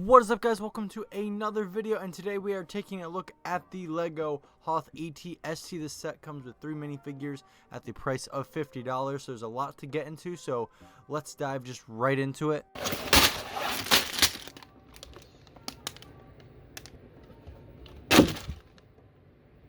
What is up, guys? Welcome to another video, and today we are taking a look at the Lego Hoth AT-ST. This set comes with 3 minifigures at the price of $50, so there's a lot to get into, so let's dive just right into it.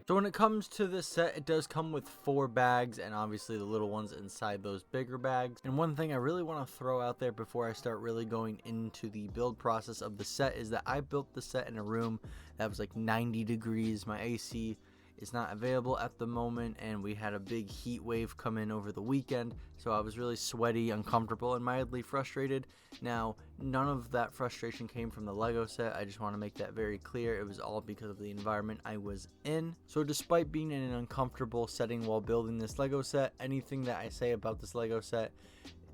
So when it comes to this set, it does come with 4 bags, and obviously the little ones inside those bigger bags. And one thing I really want to throw out there before I start really going into the build process of the set is that I built the set in a room that was like 90 degrees. My AC is not available at the moment, and we had a big heat wave come in over the weekend, so I was really sweaty, uncomfortable, and mildly frustrated. Now, none of that frustration came from the Lego set. I just want to make that very clear. It was all because of the environment I was in. So despite being in an uncomfortable setting while building this Lego set, anything that I say about this Lego set,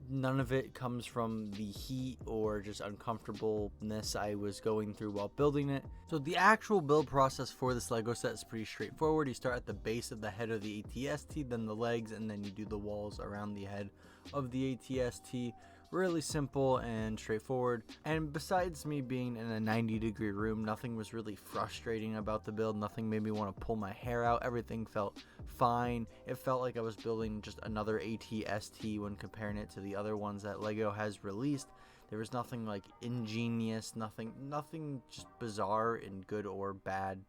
none of it comes from the heat or just uncomfortableness I was going through while building it. So the actual build process for this Lego set is pretty straightforward. You start at the base of the head of the AT-ST, then the legs, and then you do the walls around the head of the AT-ST. Really simple and straightforward. And besides me being in a 90-degree room, nothing was really frustrating about the build. Nothing made me want to pull my hair out. Everything felt fine. It felt like I was building just another AT-ST when comparing it to the other ones that Lego has released. There was nothing like ingenious, nothing just bizarre in good or bad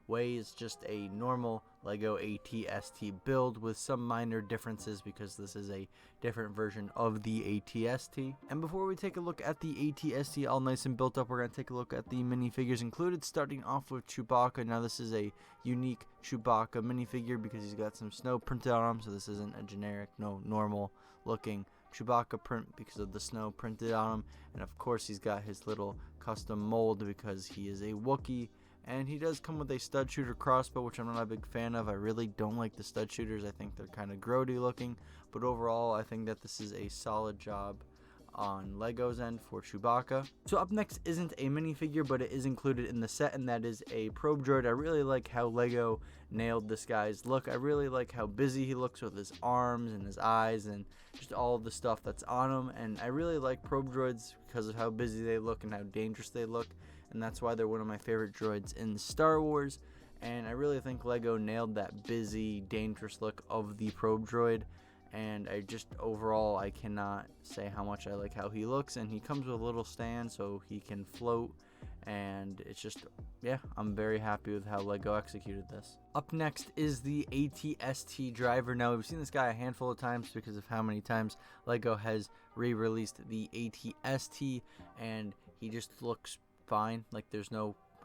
ways, just a normal Lego AT-ST build with some minor differences because this is a different version of the AT-ST. And before we take a look at the AT-ST all nice and built up, we're going to take a look at the minifigures included, starting off with Chewbacca. Now this is a unique Chewbacca minifigure because he's got some snow printed on him, so this isn't a generic, normal looking Chewbacca print because of the snow printed on him. And of course he's got his little custom mold because he is a Wookiee. And he does come with a stud shooter crossbow, which I'm not a big fan of. I really don't like the stud shooters. I think they're kind of grody looking. But overall, I think that this is a solid job on Lego's end for Chewbacca. So up next isn't a minifigure, but it is included in the set, and that is a probe droid. I really like how Lego nailed this guy's look. I really like how busy he looks with his arms and his eyes and just all of the stuff that's on him. And I really like probe droids because of how busy they look and how dangerous they look. And that's why they're one of my favorite droids in Star Wars. And I really think Lego nailed that busy, dangerous look of the probe droid. And overall, I cannot say how much I like how he looks. And he comes with a little stand so he can float. And it's just, yeah, I'm very happy with how Lego executed this. Up next is the AT-ST driver. Now, we've seen this guy a handful of times because of how many times Lego has re-released the AT-ST. And he just looks fine. Like, there's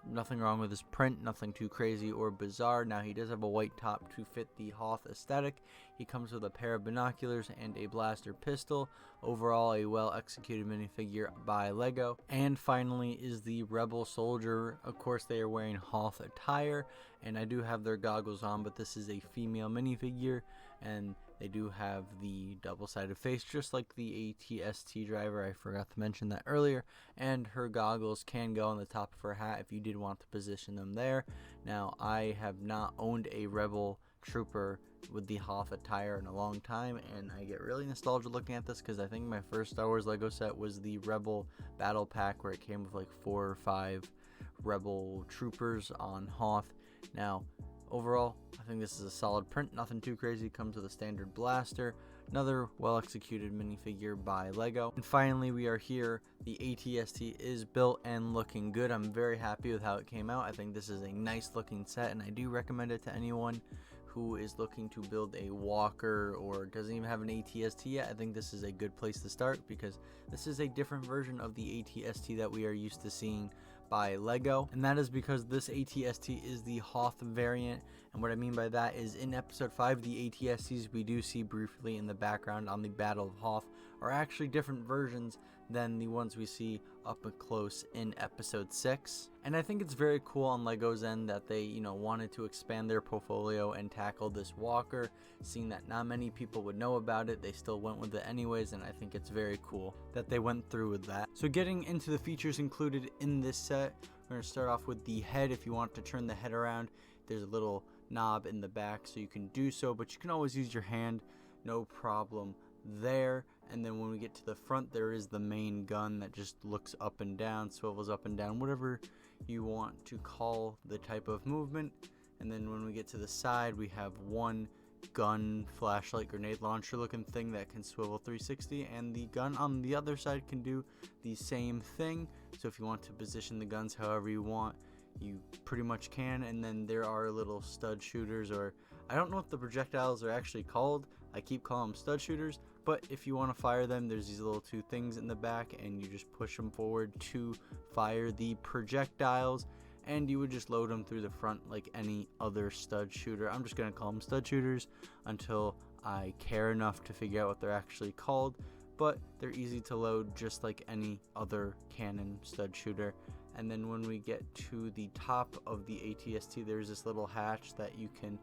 nothing wrong with his print, nothing too crazy or bizarre. Now, he does have a white top to fit the Hoth aesthetic. He comes with a pair of binoculars and a blaster pistol. Overall, a well executed minifigure by Lego. And finally is the Rebel Soldier. Of course, they are wearing Hoth attire, and I do have their goggles on, but this is a female minifigure, and they do have the double-sided face, just like the AT-ST driver. I forgot to mention that earlier. And her goggles can go on the top of her hat if you did want to position them there. Now, I have not owned a Rebel Trooper with the Hoth attire in a long time, and I get really nostalgic looking at this because I think my first Star Wars Lego set was the Rebel Battle Pack, where it came with like 4 or 5 Rebel Troopers on Hoth. Now, overall, I think this is a solid print, nothing too crazy. Comes with a standard blaster, another well executed minifigure by Lego. And finally, we are here. The AT-ST is built and looking good. I'm very happy with how it came out. I think this is a nice looking set, and I do recommend it to anyone who is looking to build a walker or doesn't even have an AT-ST yet. I think this is a good place to start because this is a different version of the AT-ST that we are used to seeing by Lego, and that is because this AT-ST is the Hoth variant. And what I mean by that is in episode 5, the AT-STs we do see briefly in the background on the Battle of Hoth are actually different versions than the ones we see up close in episode 6. And I think it's very cool on Lego's end that they, wanted to expand their portfolio and tackle this walker, seeing that not many people would know about it. They still went with it anyways, and I think it's very cool that they went through with that. So getting into the features included in this set, we're going to start off with the head. If you want to turn the head around, there's a little knob in the back so you can do so, but you can always use your hand, no problem there. And then when we get to the front, there is the main gun that just looks up and down, swivels up and down, whatever you want to call the type of movement. And then when we get to the side, we have one gun, flashlight, grenade launcher looking thing that can swivel 360, and the gun on the other side can do the same thing. So if you want to position the guns however you want, you pretty much can. And then there are little stud shooters, or I don't know what the projectiles are actually called. I keep calling them stud shooters, but if you want to fire them, there's these little two things in the back, and you just push them forward to fire the projectiles, and you would just load them through the front like any other stud shooter. I'm just going to call them stud shooters until I care enough to figure out what they're actually called, but they're easy to load just like any other cannon stud shooter. And then when we get to the top of the AT-ST, there's this little hatch that you can,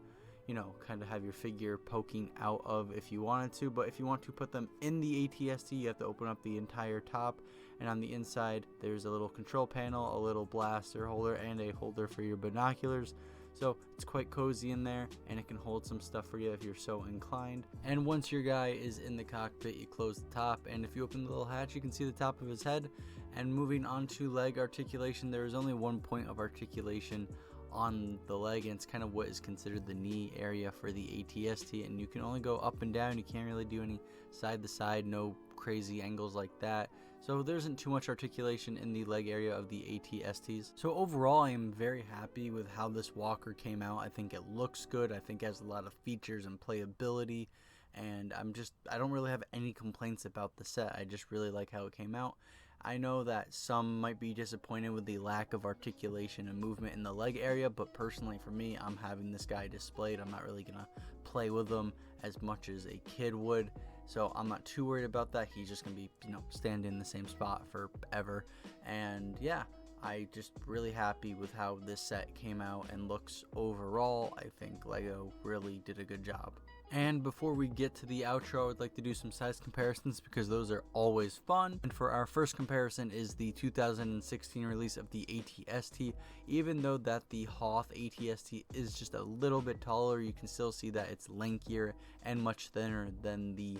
you know, kind of have your figure poking out of if you wanted to. But if you want to put them in the AT-ST, you have to open up the entire top, and on the inside there's a little control panel, a little blaster holder, and a holder for your binoculars. So it's quite cozy in there, and it can hold some stuff for you if you're so inclined. And once your guy is in the cockpit, you close the top, and if you open the little hatch, you can see the top of his head. And moving on to leg articulation, there is only one point of articulation on the leg, and it's kind of what is considered the knee area for the AT-ST, and you can only go up and down. You can't really do any side to side, no crazy angles like that. So there isn't too much articulation in the leg area of the AT-STs. So overall, I am very happy with how this walker came out. I think it looks good. I think it has a lot of features and playability, and I don't really have any complaints about the set. I just really like how it came out. I know that some might be disappointed with the lack of articulation and movement in the leg area, but personally for me, I'm having this guy displayed. I'm not really gonna play with him as much as a kid would, so I'm not too worried about that. He's just gonna be, you know, standing in the same spot forever. And yeah, I just really happy with how this set came out and looks overall. I think LEGO really did a good job. And before we get to the outro, I would like to do some size comparisons because those are always fun. And for our first comparison is the 2016 release of the AT-ST. Even though that the Hoth AT-ST is just a little bit taller, you can still see that it's lankier and much thinner than the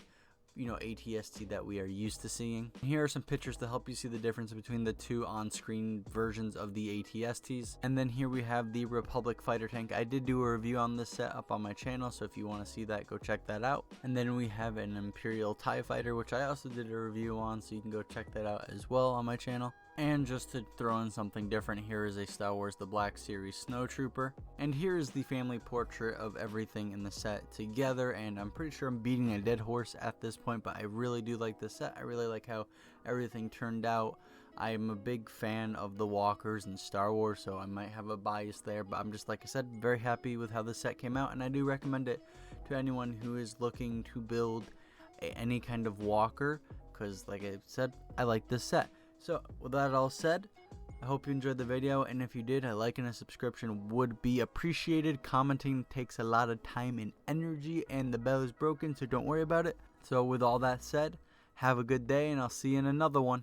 AT-ST that we are used to seeing. And here are some pictures to help you see the difference between the two on-screen versions of the AT-STs. And then here we have the Republic fighter tank. I did do a review on this set up on my channel, so if you want to see that, go check that out. And then we have an Imperial TIE fighter, which I also did a review on, so you can go check that out as well on my channel. And just to throw in something different, here is a Star Wars The Black Series Snowtrooper. And here is the family portrait of everything in the set together, and I'm pretty sure I'm beating a dead horse at this point, but I really do like this set. I really like how everything turned out. I'm a big fan of the walkers and Star Wars, so I might have a bias there, but I'm just, like I said, very happy with how this set came out, and I do recommend it to anyone who is looking to build any kind of walker, because like I said, I like this set. So with that all said, I hope you enjoyed the video, and if you did, a like and a subscription would be appreciated. Commenting takes a lot of time and energy, and the bell is broken, so don't worry about it. So with all that said, have a good day, and I'll see you in another one.